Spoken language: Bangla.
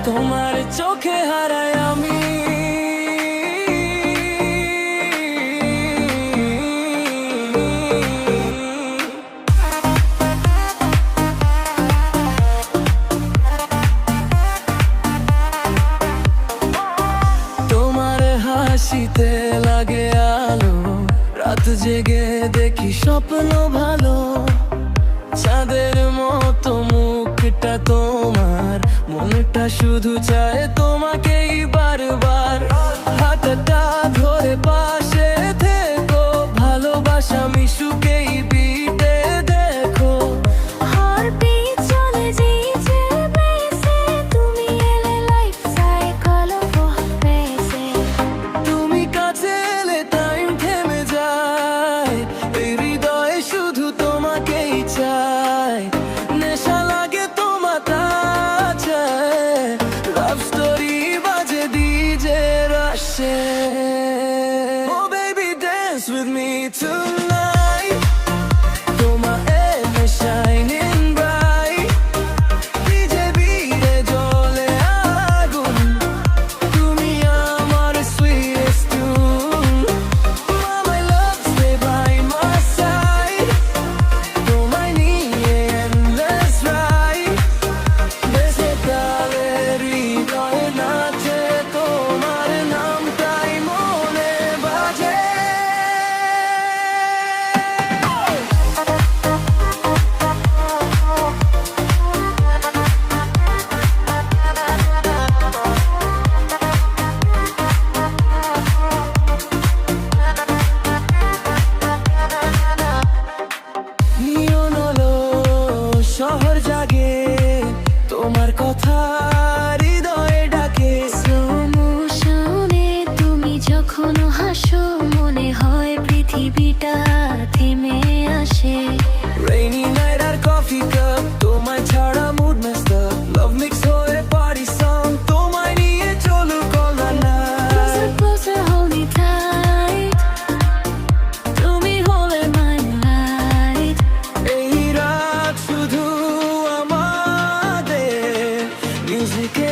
তোমার চোখে হারাই আমি। তোমার হাসিতে লাগে আলো, রাত জেগে দেখি স্বপ্ন ভালো। চাঁদের মতো মুখটা তোমার, মনটা শুধু চায় তোমাকেই বারবার। হাতটা ধরে পাশে থেকো, ভালোবাসা মিশুকেই বিটে দেখো। Heartbeat চলে যেছে বেসে, তুমি এলে লাইফ সাইকেল বহেছে। তুমি কাছে এলে টাইম থেমে যায়, এই হৃদয়ে শুধু তোমাকেই চায়। নেশা লাগে তোমার কাছে, লাভ স্টোরি বাজে DJ রাশে। Oh baby dance with me tonight, তোমার এলে shining bright। ডিজে বিটে জ্বলে আগুন, তুমি আমার sweetest tune। My love stay by my side, তোমায় নিয়ে endless ride। দেশে কালে হৃদয়ে নাচে, তোমার নামটাই মনে বাজে। নিয়ন আলো শহর জাগে, তোমার কথা হৃদয়ে ডাকে। Slow motion-এ তুমি যখন হাসো, মনে হয় পৃথিবীটা থেমে আসে। Rainy night আর coffee cup, তোমায় ছাড়া mood messed up। Love mix হয়ে party song, তোমায় নিয়ে চলুক all the night। Closer, closer, hold me tight, তুমি হলে my light। এই রাত শুধু আমাদের, মিউজিকে